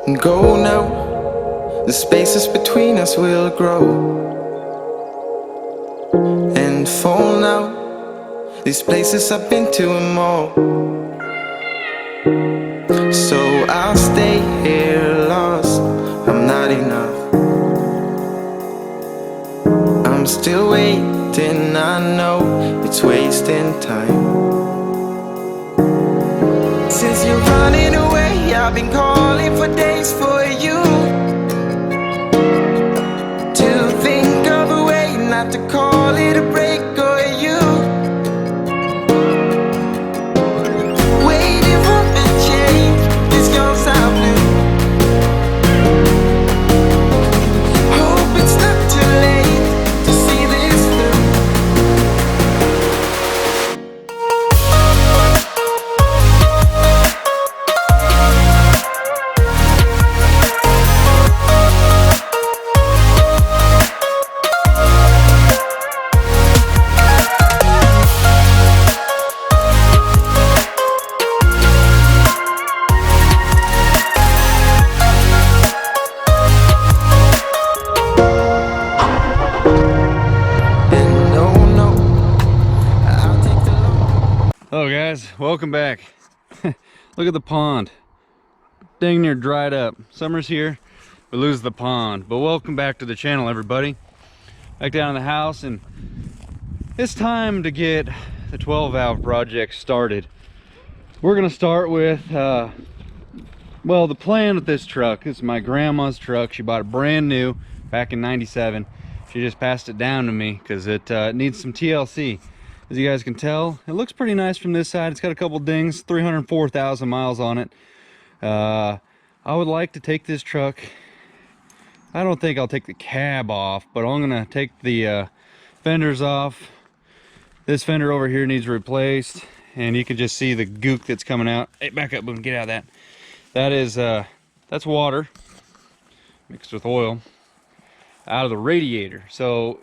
and go now. The spaces between us will grow and fall now. These places I've been to and more. So I'll stay here lost. I'm not enough. I'm still waiting, I know it's wasting time. Since you're running away, I've been calling for days for you to think of a way not to call it a break or you. Waiting for a change, this goes out blue. Hope it's not too late to see this through. Hello guys, welcome back. Look at the pond. Dang near dried up. Summer's here, we lose the pond. But welcome back to the channel, everybody. Back down in the house, and it's time to get the 12 valve project started. We're gonna start with, well, the plan with this truck. It's my grandma's truck. She bought it brand new back in '97. She just passed it down to me because it needs some TLC. As you guys can tell, it looks pretty nice from this side. It's got a couple dings, 304,000 miles on it. I would like to take this truck. I don't think I'll take the cab off, but I'm gonna take the fenders off. This fender over here needs replaced, and you can just see the gook that's coming out. Hey, back up, boom, get out of that. That is, that's water mixed with oil out of the radiator. So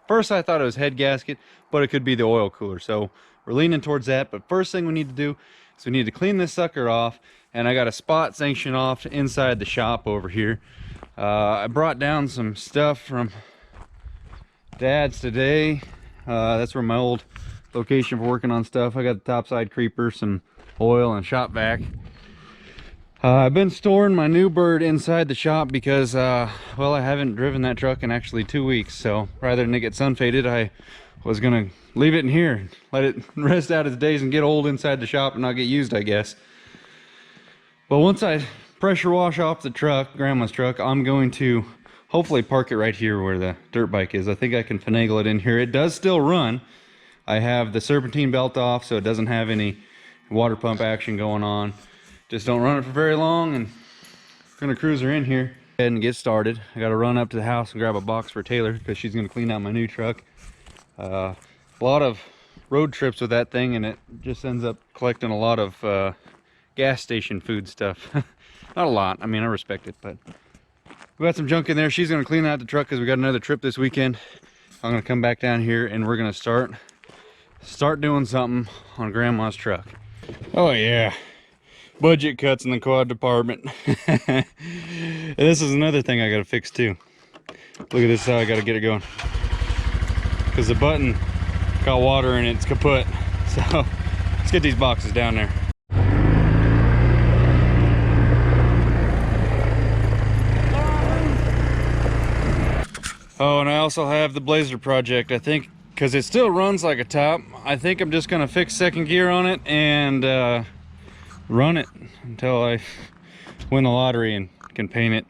first I thought it was head gasket, but it could be the oil cooler. So we're leaning towards that. But first thing we need to do is we need to clean this sucker off. And I got a spot sanction off inside the shop over here. I brought down some stuff from Dad's today. That's where my old location for working on stuff. I got the topside creeper, some oil, and shop vac. I've been storing my new bird inside the shop because, well, I haven't driven that truck in actually 2 weeks. So rather than it get sun faded, I was gonna leave it in here, let it rest out its days and get old inside the shop and not get used, I guess. But once I pressure wash off the truck, grandma's truck, I'm going to hopefully park it right here where the dirt bike is. I think I can finagle it in here. It does still run. I have the serpentine belt off, so it doesn't have any water pump action going on. Just don't run it for very long, and I'm gonna cruise her in here. Go ahead and get started. I gotta run up to the house and grab a box for Taylor because she's gonna clean out my new truck. A lot of road trips with that thing, and it just ends up collecting a lot of gas station food stuff. Not a lot, I mean, I respect it, but we got some junk in there. She's gonna clean out the truck because we got another trip this weekend. I'm gonna come back down here and we're gonna start doing something on grandma's truck. Oh yeah, budget cuts in the quad department. And this is another thing I gotta fix too. Look at this, how I gotta get it going, because the button got water and it's kaput. So let's get these boxes down there. Oh, and I also have the Blazer project. I think because it still runs like a top, I think I'm just gonna fix second gear on it and run it until I win the lottery and can paint it.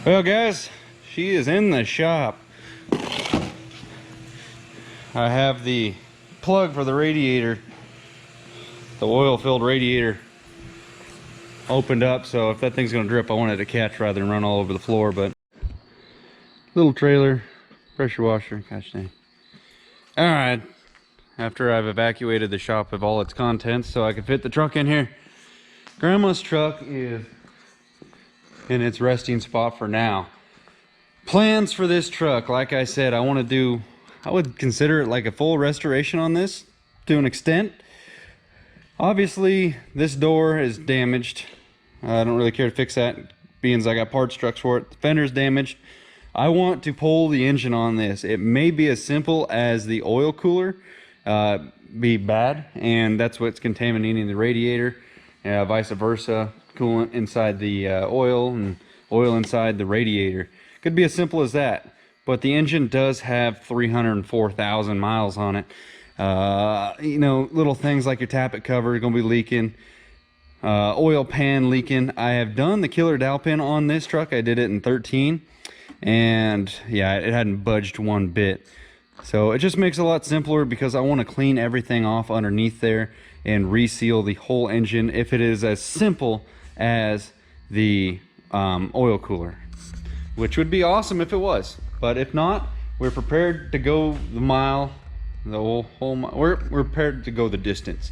Well guys, she is in the shop. I have the plug for the radiator, the oil filled radiator, opened up, so if that thing's gonna drip, I want it to catch rather than run all over the floor. But little trailer, pressure washer, gosh dang. All right, after I've evacuated the shop of all its contents so I can fit the truck in here, Grandma's truck is in its resting spot for now. Plans for this truck, like I said, I would consider it like a full restoration on this to an extent. Obviously, this door is damaged. I don't really care to fix that, being as I got parts trucks for it. The fender's damaged. I want to pull the engine on this. It may be as simple as the oil cooler be bad, and that's what's contaminating the radiator, vice versa, coolant inside the oil and oil inside the radiator. Could be as simple as that, but the engine does have 304,000 miles on it. You know, little things like your tappet cover are going to be leaking, oil pan leaking. I have done the killer dowel pin on this truck. I did it in 13, and yeah, it hadn't budged one bit. So it just makes it a lot simpler because I want to clean everything off underneath there and reseal the whole engine if it is as simple as the oil cooler, which would be awesome if it was. But if not, we're prepared to go the mile, the whole mile. We're prepared to go the distance.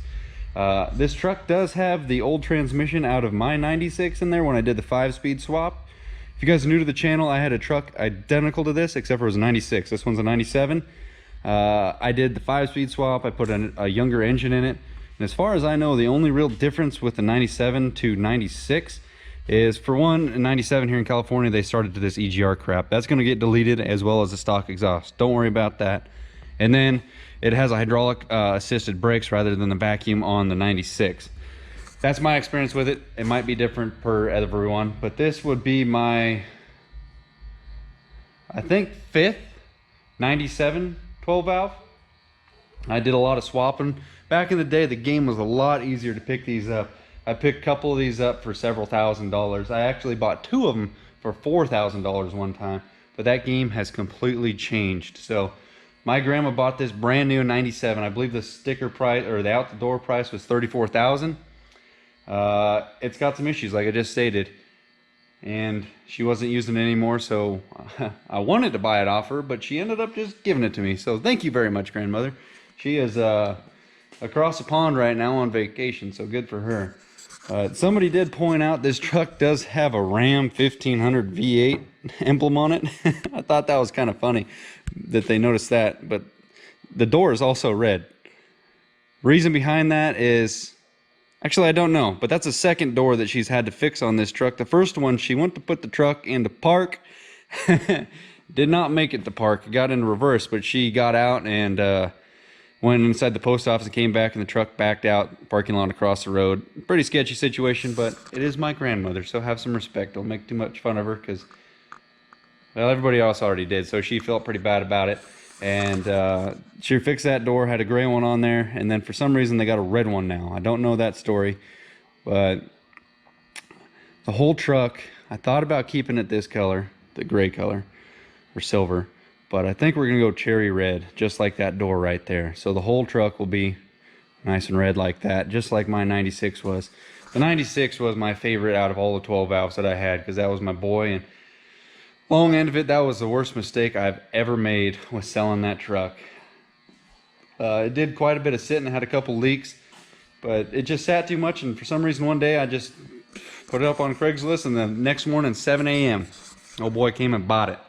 This truck does have the old transmission out of my 96 in there when I did the 5-speed swap. If you guys are new to the channel, I had a truck identical to this, except for it was a 96. This one's a 97. I did the 5-speed swap. I put a younger engine in it. And as far as I know, the only real difference with the 97 to 96 is, for one, in 97 here in California, they started to this EGR crap. That's going to get deleted, as well as the stock exhaust. Don't worry about that. And then it has a hydraulic assisted brakes rather than the vacuum on the 96. That's my experience with it. It might be different per everyone, but this would be my, I think, 5th 97 12 valve. I did a lot of swapping. Back in the day, the game was a lot easier to pick these up. I picked a couple of these up for several $1,000s. I actually bought 2 of them for $4,000 one time, but that game has completely changed. So my grandma bought this brand new in 97. I believe the sticker price, or the out the door price, was $34,000. It's got some issues, like I just stated, and she wasn't using it anymore, so I wanted to buy it off her, but she ended up just giving it to me. So thank you very much, grandmother. She is across the pond right now on vacation, so good for her. Somebody did point out this truck does have a Ram 1500 V8 emblem on it. I thought that was kind of funny that they noticed that, but the door is also red. Reason behind that is, actually, I don't know, but that's a second door that she's had to fix on this truck. The first one, she went to put the truck into park, did not make it to park. It got in reverse, but she got out and went inside the post office and came back, and the truck backed out, parking lot across the road. Pretty sketchy situation, but it is my grandmother, so have some respect. Don't make too much fun of her, because, well, everybody else already did, so she felt pretty bad about it. And she fixed that door, had a gray one on there, and then for some reason they got a red one now. I don't know that story, but the whole truck, I thought about keeping it this color, the gray color, or silver, but I think we're gonna go cherry red, just like that door right there. So the whole truck will be nice and red like that, just like my 96 was. The 96 was my favorite out of all the 12 valves that I had, because that was my boy, and long end of it, that was the worst mistake I've ever made, was selling that truck. It did quite a bit of sitting. It had a couple leaks, but it just sat too much, and for some reason one day I just put it up on Craigslist, and the next morning, 7 a.m., old boy came and bought it.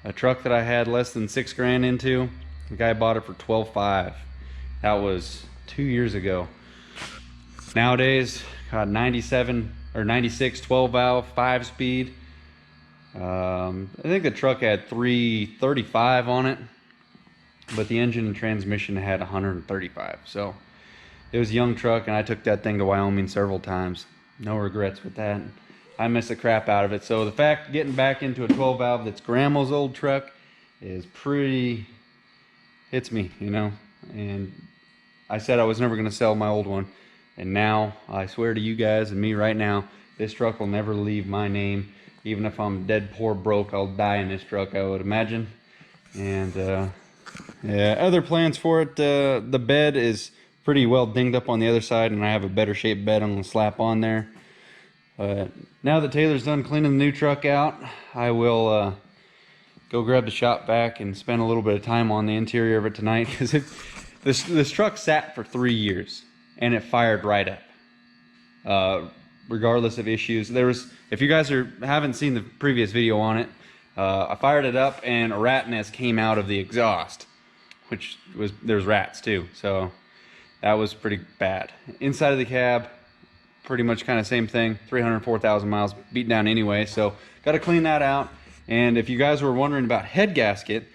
A truck that I had less than $6 grand into, the guy bought it for $12,500. That was 2 years ago. Nowadays, got 97 or 96 12 valve 5-speed. I think the truck had 335 on it, but the engine and transmission had 135. So it was a young truck, and I took that thing to Wyoming several times. No regrets with that. I miss the crap out of it. So the fact getting back into a 12 valve that's grandma's old truck is pretty, hits me, you know. And I said I was never going to sell my old one, and now I swear to you guys and me right now, This truck will never leave my name. Even if I'm dead poor broke, I'll die in this truck, I would imagine. And yeah, other plans for it. The bed is pretty well dinged up on the other side, and I have a better shaped bed I'm gonna slap on there. Now that Taylor's done cleaning the new truck out, I will go grab the shop vac and spend a little bit of time on the interior of it tonight, because this truck sat for 3 years and it fired right up, regardless of issues. There was, if you guys haven't seen the previous video on it, I fired it up and a rat nest came out of the exhaust, which was, there's rats too, so that was pretty bad. Inside of the cab, pretty much kind of same thing. 304,000 miles beat down anyway, so got to clean that out. And if you guys were wondering about head gasket,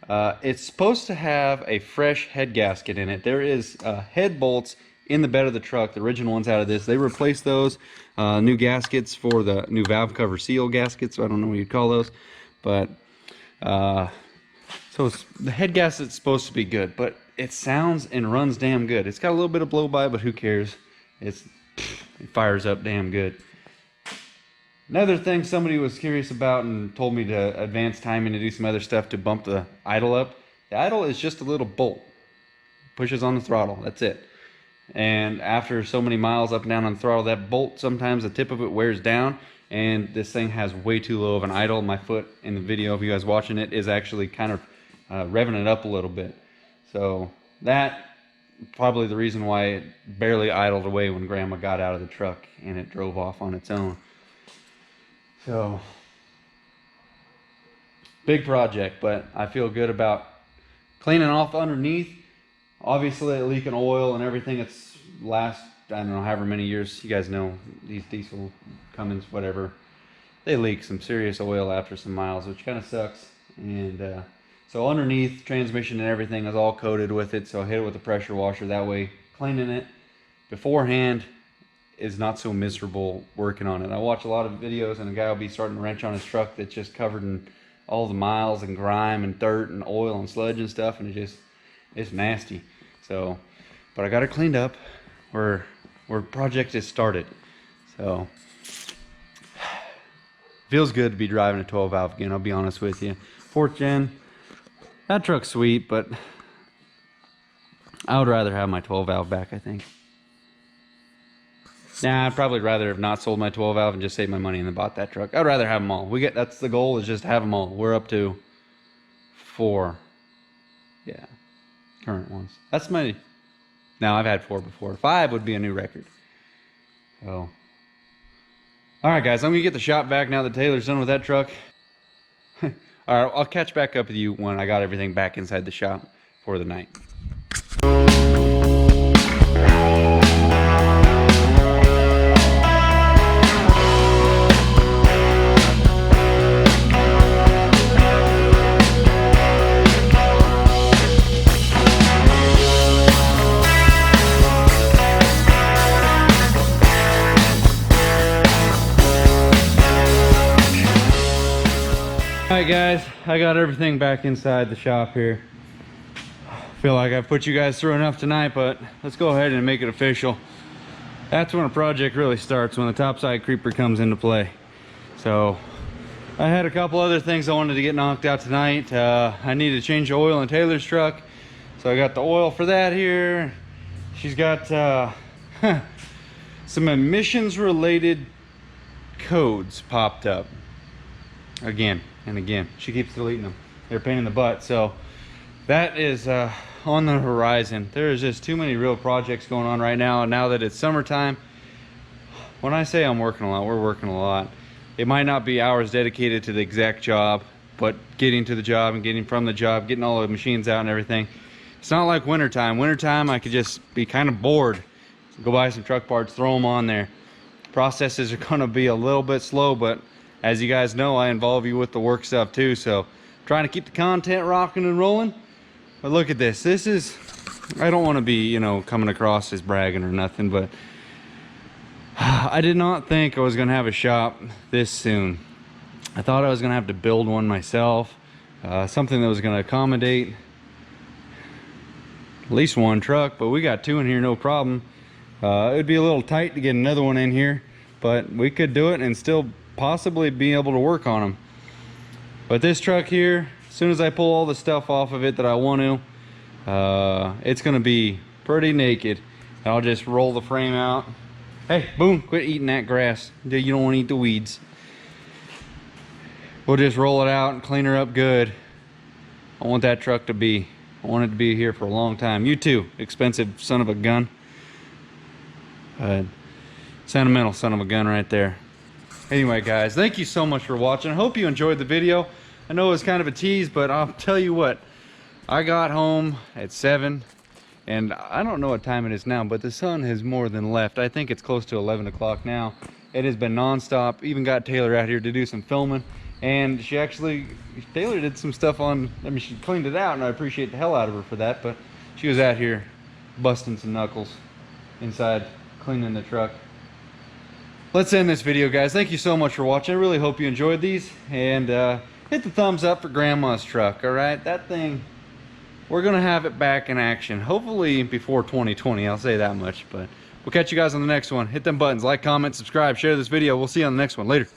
it's supposed to have a fresh head gasket in it. There is head bolts in the bed of the truck, the original ones out of this. They replaced those, new gaskets for the new valve cover seal gaskets. I don't know what you'd call those, but so the head gasket's supposed to be good, but it sounds and runs damn good. It's got a little bit of blow by, but who cares? It fires up damn good. Another thing somebody was curious about and told me to advance timing to do some other stuff to bump the idle up. The idle is just a little bolt. Pushes on the throttle, that's it. And after so many miles up and down on the throttle, that bolt, sometimes the tip of it wears down, and this thing has way too low of an idle. My foot in the video, if you guys watching it, is actually kind of revving it up a little bit. So that probably the reason why it barely idled away when Grandma got out of the truck and it drove off on its own. So big project, but I feel good about cleaning off underneath. Obviously leaking oil and everything. It's last, I don't know, however many years. You guys know these diesel Cummins, whatever, they leak some serious oil after some miles, which kind of sucks. And so underneath, transmission and everything is all coated with it, so I hit it with a pressure washer. That way cleaning it beforehand is not so miserable working on it. I watch a lot of videos and a guy will be starting to wrench on his truck that's just covered in all the miles and grime and dirt and oil and sludge and stuff, and it's nasty. So, but I got it cleaned up. Where project is started. So feels good to be driving a 12 valve again, I'll be honest with you. 4th gen, that truck's sweet, but I would rather have my 12 valve back, I think. Nah, I'd probably rather have not sold my 12 valve and just saved my money and then bought that truck. I'd rather have them all. That's the goal, is just have them all. We're up to 4. Yeah, current ones. That's my, now I've had 4 before. 5 would be a new record. So, all right, guys, I'm gonna get the shop back now that Taylor's done with that truck. All right, I'll catch back up with you when I got everything back inside the shop for the night. Alright guys, I got everything back inside the shop here. Feel like I've put you guys through enough tonight, but let's go ahead and make it official. That's when a project really starts, when the topside creeper comes into play. So I had a couple other things I wanted to get knocked out tonight. I needed to change the oil in Taylor's truck, so I got the oil for that here. She's got some emissions related codes popped up again and again. She keeps deleting them. They're a pain in the butt. So that is on the horizon. There is just too many real projects going on right now, and now that it's summertime, when I say I'm working a lot, we're working a lot. It might not be hours dedicated to the exact job, but getting to the job and getting from the job, getting all the machines out and everything. It's not like wintertime. Wintertime I could just be kind of bored, go buy some truck parts, throw them on there. Processes are going to be a little bit slow, but as you guys know, I involve you with the work stuff too, so trying to keep the content rocking and rolling. But look at this. This is, I don't want to be, you know, coming across as bragging or nothing, but I did not think I was going to have a shop this soon. I thought I was going to have to build one myself, something that was going to accommodate at least one truck, but we got 2 in here, no problem. It would be a little tight to get another one in here, but we could do it and still possibly be able to work on them. But this truck here, as soon as I pull all the stuff off of it that I want to, it's gonna be pretty naked. And I'll just roll the frame out. Hey, boom, quit eating that grass. You don't want to eat the weeds. We'll just roll it out and clean her up good. I want that truck to be, I want it to be here for a long time. You too, expensive son of a gun. Sentimental son of a gun right there. Anyway guys, thank you so much for watching. I hope you enjoyed the video. I know it was kind of a tease, but I'll tell you what, I got home at 7 and I don't know what time it is now, but the sun has more than left. I think it's close to 11 o'clock now. It has been non-stop. Even got Taylor out here to do some filming, and Taylor did some stuff on, I mean, she cleaned it out and I appreciate the hell out of her for that, but she was out here busting some knuckles inside cleaning the truck. Let's end this video, guys. Thank you so much for watching. I really hope you enjoyed these, and hit the thumbs up for Grandma's truck. All right, that thing, we're gonna have it back in action hopefully before 2020, I'll say that much. But we'll catch you guys on the next one. Hit them buttons, like, comment, subscribe, share this video. We'll see you on the next one. Later.